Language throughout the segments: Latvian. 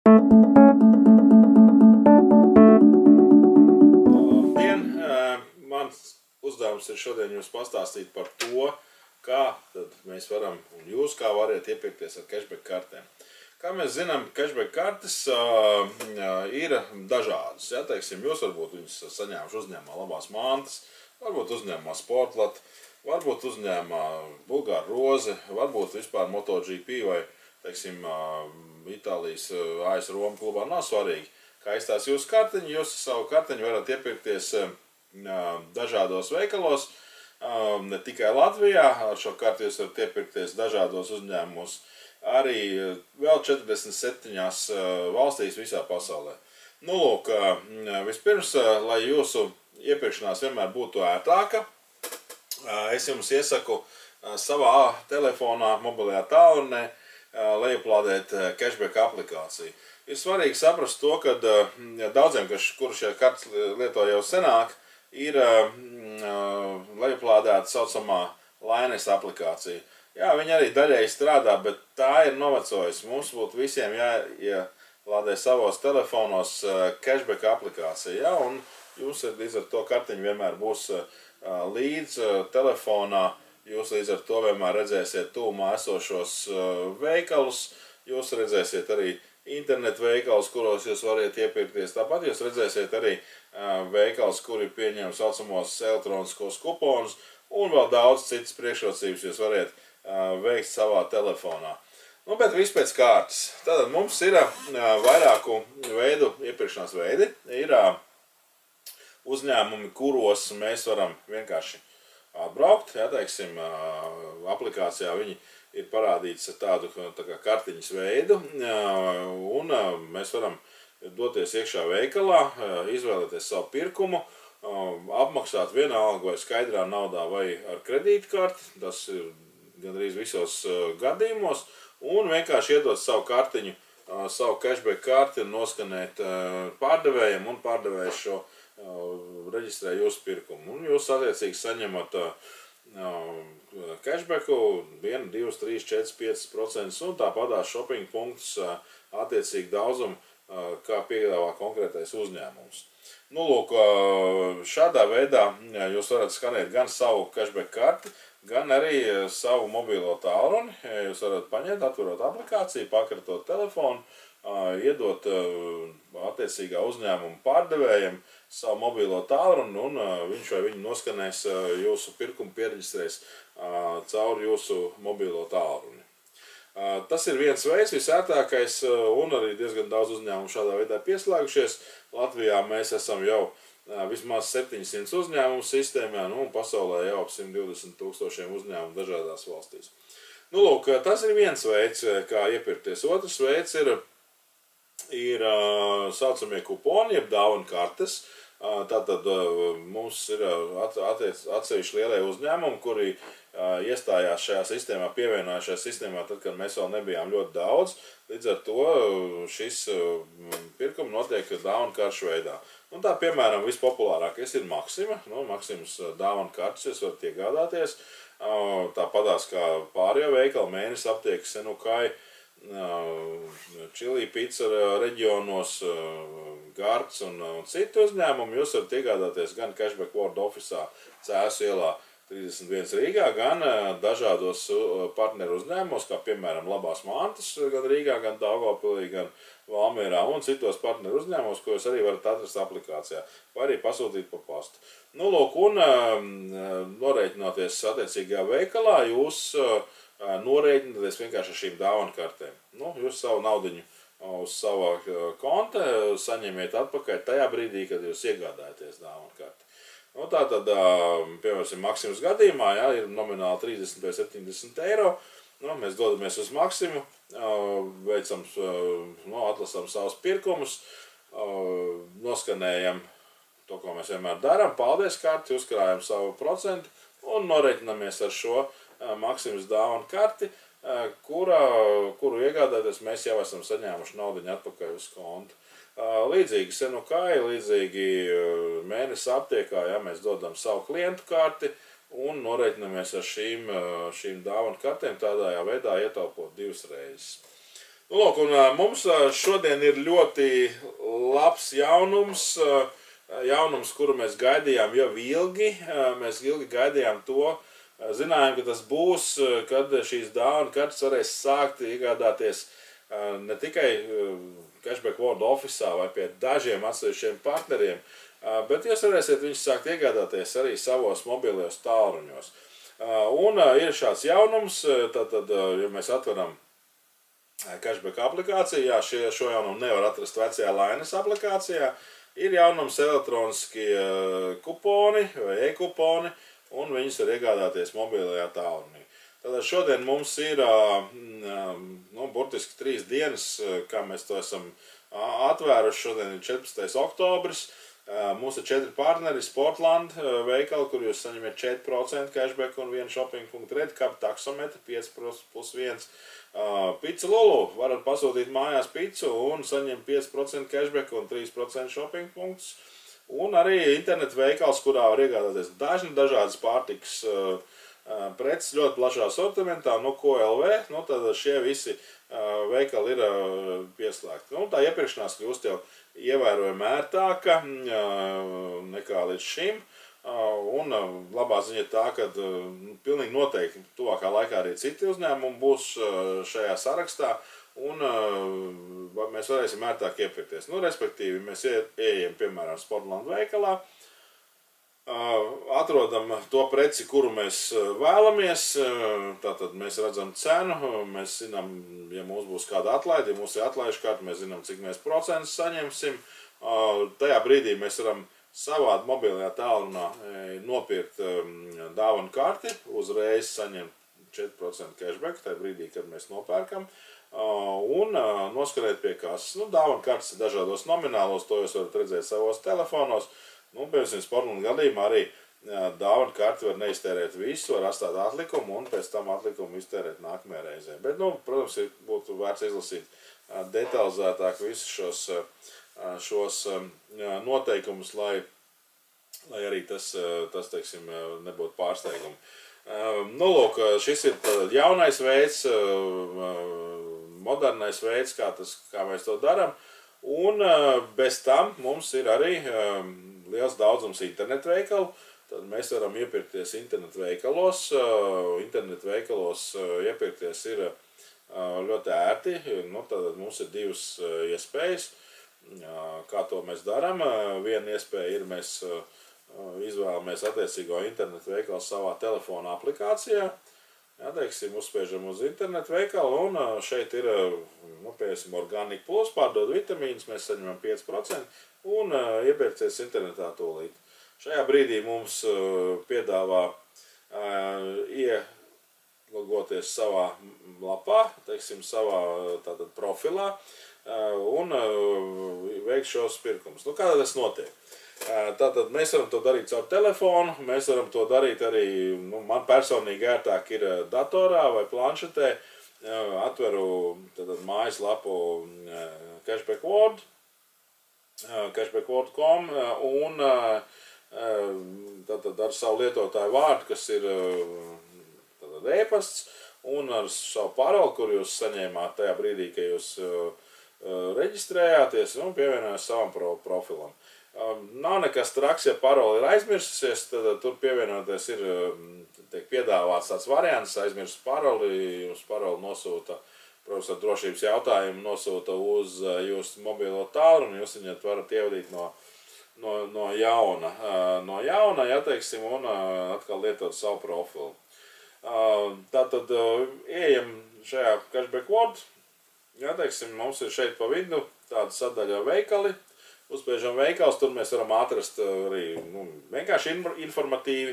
Labdien! Mans uzdevums ir šodien jums pastāstīt par to, kā tad mēs varam, un jūs kā variet iepirkties ar cashback kartēm. Kā mēs zinām, cashback kartes ir dažādas. Ja, teiksim, jūs varbūt viņus saņēmuši uzņēmumā Labās mantas, varbūt uzņēmumā Sportlat, varbūt uzņēmumā Bulgāra Roze, varbūt vispār MotoGP vai, teiksim, Itālijas AS Roma klubā, nav svarīgi. Kā izstās jūsu kartiņu, jūs savu kartiņu varat iepirkties dažādos veikalos, ne tikai Latvijā, ar šo karti jūs varat iepirkties dažādos uzņēmumos, arī vēl 47 valstīs visā pasaulē. Nu, lūk, vispirms, lai jūsu iepirkšanās vienmēr būtu ērtāka, es jums iesaku savā telefonā, mobilajā tālrunē, lejuplādēt cashback aplikāciju. Ir svarīgi saprast to, ka daudziem, kuri šie kartes lieto jau senāk, ir lejuplādēta saucamā Laines aplikācija. Jā, viņa arī daļēji strādā, bet tā ir novecojusi. Mums būtu visiem jāielādē savos telefonos cashback aplikācija, ja, un jūs līdz ar to kartiņu vienmēr būs līdz telefonā. Jūs līdz ar to vienmēr redzēsiet tūmā esošos veikalus, jūs redzēsiet arī internetu veikalus, kuros jūs variet iepirkties. Tāpat jūs redzēsiet arī veikalus, kuri pieņem saucamos elektroniskos kuponus, un vēl daudz citas priekšrocības jūs variet veikt savā telefonā. Nu, bet viss pēc kārtas. Tātad mums ir vairāku veidu iepirkšanās veidi. Ir uzņēmumi, kuros mēs varam vienkārši atbraukt, ja, teiksim, aplikācijā viņi ir parādīts ar tādu tā kā kartiņas veidu, un mēs varam doties iekšā veikalā, izvēlēties savu pirkumu, apmaksāt vienalga vai skaidrā naudā vai ar kredītkarti, tas ir gandrīz visos gadījumos, un vienkārši iedot savu kartiņu, savu cashback karti un noskanēt pārdevējiem, un pārdevējs šo reģistrē jūsu pirkumu. Un jūs attiecīgi saņemat cashbacku 1, 2, 3, 4, 5%, un tāpatās shopping punktus attiecīgi daudzumu, kā piedāvā konkrētais uzņēmums. Nu, lūk, šādā veidā jūs varat skanēt gan savu cashback karti, gan arī savu mobilo tālruni. Jūs varat paņemt, atverot aplikāciju, pakratot telefonu, iedot attiecīgā uzņēmuma pārdevējiem savu mobilo tālruni, un viņš vai viņi noskanēs jūsu pirkumu, piereģistrēs caur jūsu mobilo tālruni. Tas ir viens veids, visērtākais, un arī diezgan daudz uzņēmumu šādā veidā pieslēgušies. Latvijā mēs esam jau vismaz 700 uzņēmumu sistēmā, un pasaulē jau ap 120 000 uzņēmumu dažādās valstīs. Nu, lūk, tas ir viens veids, kā iepirkties. Otrs veids ir saucamie kuponi, jeb dāvanu kartes. Tātad mums ir atsevišķi lielie uzņēmumi, kuri iestājās šajā sistēmā, pievienojās šajā sistēmā, tad, kad mēs vēl nebijām ļoti daudz. Līdz ar to šis pirkums notiek dāvanu karšu veidā. Un tā, piemēram, vispopulārākais ir Maxima. Maximas dāvanu kartes jūs varat iegādāties. Tāpatās kā pārējo veikalu, Mēnesis aptieka, Senukai, Čilī pizza reģionos, Garts un citu uzņēmumu. Jūs varat iegādāties gan Cashback World Office'ā Cēsu ielā 31 Rīgā, gan dažādos partneru uzņēmumos, kā piemēram Labās mantas, gan Rīgā, gan Daugavpilī, gan Valmierā, un citos partneru uzņēmumos, ko jūs arī varat atrast aplikācijā, vai arī pasūtīt pa pastu. Nu, lūk, un norēķinoties attiecīgajā veikalā, jūs norēķināties vienkārši ar šīm dāvanu kartēm. Nu, jūs savu naudiņu uz savā konta saņemiet atpakaļ tajā brīdī, kad jūs iegādājaties dāvanu karti. Nu, tātad, piemēram, Maximas gadījumā, ja, ir nomināli 30 vai 70 eiro. Nu, mēs dodamies uz Maximu, veicam, atlasām savus pirkumus, noskanējam to, ko mēs vienmēr darām, paldies karti, uzkrājam savu procentu un norēķinamies ar šo Maximas dāvanu karti, kuru iegādāties mēs jau esam saņēmuši naudiņu atpakaļ uz kontu. Līdzīgi Senukai, līdzīgi Mēnesis aptiekā, ja mēs dodam savu klientu karti un norēķinamies ar šīm dāvanu kartēm, tādā veidā ietaupot 2 reizes. Nu, lūk, un mums šodien ir ļoti labs jaunums, kuru mēs gaidījām jau ilgi. Mēs ilgi gaidījām to, zinājām, ka tas būs, kad šīs dāvanu kartes varēs sākt iegādāties ne tikai Cashback World Office'ā vai pie dažiem atsevišķiem partneriem, bet jūs varēsiet viņus sākt iegādāties arī savos mobilajos tālruņos. Un ir šāds jaunums, tad, ja mēs atveram Cashback aplikācija, jā, šo jaunumu nevar atrast vecajā Lainas aplikācijā, ir jaunums elektroniskie kuponi vai e-kuponi, un viņus var iegādāties mobilajā tālrunī. Tātad šodien mums ir burtiski 3 dienas, kā mēs to esam atvēruši, šodien ir 14. oktobris, mums ir 4 partneri, Sportland veikali, kur jūs saņemiet 4% cashback un 1 shopping.red, kap taksometri 5+1. Pizza Lulu, varat pasūtīt mājās picu un saņemt 5% cashback un 3% shopping punktus. Un arī internetu veikals, kurā var iegādāties dažādas pārtikas preces ļoti plašā sortimentā, ko LV, tad šie visi veikali ir pieslēgti. Tā iepirkšanās kļūst jau ievērojami ērtāka nekā līdz šim. Un labā ziņa tā, ka pilnīgi noteikti tuvākā laikā arī citi uzņēmumi būs šajā sarakstā, un mēs varēsim ērtāk iepirkties. Respektīvi, mēs ejam, piemēram, Sportland veikalā, atrodam to preci, kuru mēs vēlamies, tātad mēs redzam cenu, mēs zinām, ja mums būs kāda atlaide, ja mums ir atlaižu karta, mēs zinām, cik mēs procentus saņemsim. Tajā brīdī mēs varam savādi mobilajā tālrunā nopirkt dāvanu karti, uzreiz saņemt 4% cashback, tajā brīdī, kad mēs nopērkam, un noskarēt pie kases. Dāvanu kartes ir dažādos nominālos, to jūs varat redzēt savos telefonos. Piemēram, Sportland gadījumā arī dāvanu karti var neiztērēt visu, var atstāt atlikumu un pēc tam atlikumu iztērēt nākamajā reizē. Bet, protams, būtu vērts izlasīt detalizētāk visus šos noteikumus, lai arī tas teiksim, nebūtu pārsteigumi. Lūk, šis ir jaunais veids, modernais veids, kā mēs to darām, un bez tam mums ir arī liels daudzums internetu veikalu. Tad mēs varam iepirkties internetu veikalos. Internetu veikalos iepirkties ir ļoti ērti. Tad mums ir 2 iespējas. Kā to mēs darām? Viena iespēja ir, mēs izvēlamies attiecīgo internetu veikalu savā telefona aplikācijā. Teiksim, uzspiežam uz internetu veikalu un šeit ir, piemēram, Organic Plus, pārdod vitamīnus, mēs saņemam 5% un iepirkties internetā tūlīt. Šajā brīdī mums piedāvā ielogoties savā lapā, teiksim, savā tātad profilā, un veikt šos pirkumus. Kā tas notiek? Tātad mēs varam to darīt caur telefonu, mēs varam to darīt arī, man personīgi ērtāk ir datorā vai planšetē, atveru mājaslapu Cashback World, cashbackworld.com un tātad ar savu lietotāju vārdu, kas ir e-pasts, un ar savu paroli, kur jūs saņēmāt tajā brīdī, ka jūs reģistrējāties un pievienojāt savam profilam. Nav nekas traks, ja paroli ir aizmirsusies, tad tur pievienoties ir tiek piedāvāts tāds variants, aizmirst paroli, jums paroli nosūta, protams, ar drošības jautājumu nosūta uz jūsu mobilo tālruni, jūs viņat varat ievadīt no jauna, ja teiksim, un atkal lietot savu profilu. Tātad ejam šajā Cashback World. Jā, teiksim, mums ir šeit pa vidu tāda sadaļa veikali. Uzspiežam veikals, tur mēs varam atrast arī vienkārši informatīvi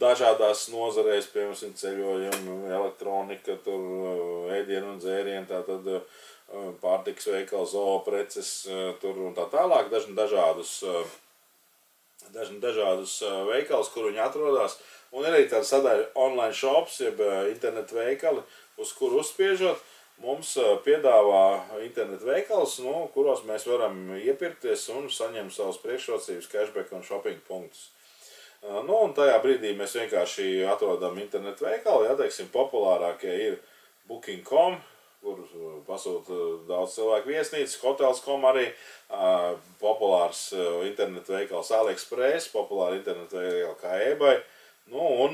dažādās nozarēs, piemēram, ceļojumi, elektronika, tur ēdienu un dzērienu, tātad pārtikas veikals, zoopreces, tur un tā tālāk, dažādus veikals, kur viņi atrodas. Un ir arī tāda sadaļa online shops, jeb internetu veikali, uz kuru uzspiežot. Mums piedāvā internetu veikals, kuros mēs varam iepirkties un saņemt savus priekšrocības, cashback un shopping punktus. Un tajā brīdī mēs vienkārši atrodam internetu veikalu, ja teiksim, populārākie ir Booking.com, kur pasūta daudz cilvēku viesnīcas, hotels.com arī, populārs internetu veikals AliExpress, populāri internetu veikali kā eBay. Nu, un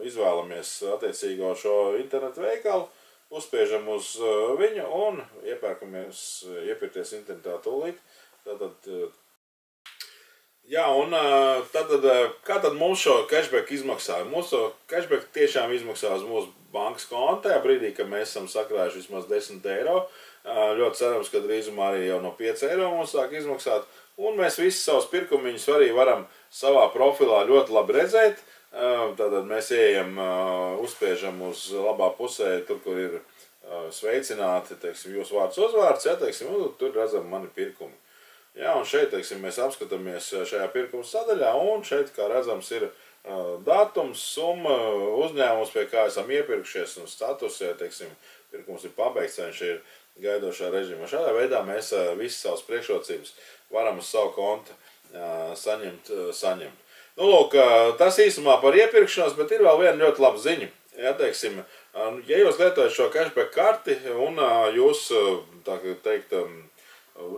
izvēlamies attiecīgo šo internetu veikalu, uzspiežam uz viņu un iepirkties internetā tūlīt. Tātad, jā, un kā tad mums šo cashback izmaksā? Mūsu cashback tiešām izmaksā uz mūsu bankas konta, brīdī, kad mēs esam sakrājuši vismaz 10 eiro. Ļoti cerams, ka drīzumā arī jau no 5 eiro mums sāk izmaksāt. Un mēs visus savus pirkumiņus arī varam savā profilā ļoti labi redzēt. Tātad mēs ejam, uzspiežam uz labā pusē, tur, kur ir sveicināti, teiksim, jūsu vārds uzvārds, ja, teiksim, un tur redzam mani pirkumi. Jā, un šeit, teiksim, mēs apskatāmies šajā pirkuma sadaļā, un šeit, kā redzams, ir datums, summa, uzņēmums, pie kā esam iepirkušies, un status, ja, teiksim, pirkums ir pabeigts, viņš ir gaidošā režīmā. Šādā veidā mēs visas savas priekšrocības varam uz savu kontu saņemt. Nu, lūk, tas īsumā par iepirkšanos, bet ir vēl viena ļoti laba ziņa. Ja, teiksim, ja jūs lietojat šo cashback karti un jūs, tā teikt,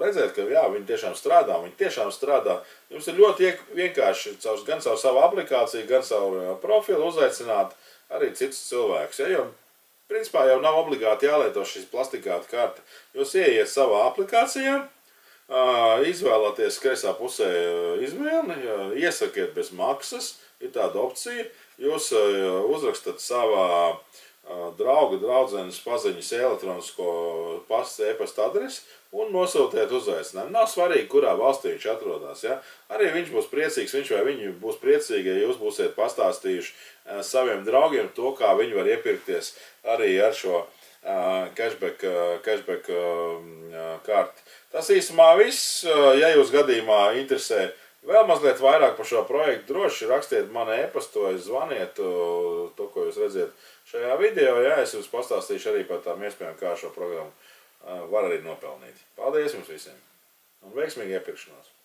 redzēt, ka jā, viņi tiešām strādā, jums ir ļoti vienkārši gan caur savu aplikāciju, gan caur profilu uzaicināt arī citus cilvēkus. Ja, jo, principā jau nav obligāti jālieto šis plastikāta karta. Jūs ieiet savā aplikācijā, izvēlaties kreisā pusē izvēli, iesakiet bez maksas, ir tāda opcija, jūs uzrakstat savā drauga, draudzenes paziņas elektronisko e-pasta adresi un nosūtiet uzaicinājumu. Nav svarīgi, kurā valstī viņš atrodas. Ja? Arī viņš būs priecīgs, viņš vai viņi būs priecīgi, ja jūs būsiet pastāstījuši saviem draugiem to, kā viņi var iepirkties arī ar šo cashback karti. Tas īsumā viss. Ja jūs gadījumā interesē vēl mazliet vairāk par šo projektu, droši rakstiet man e-pastu vai zvaniet to, ko jūs redziet šajā video. Jā, es jums pastāstīšu arī par tām iespējām, kā šo programmu var arī nopelnīt. Paldies jums visiem un veiksmīgi iepirkšanos!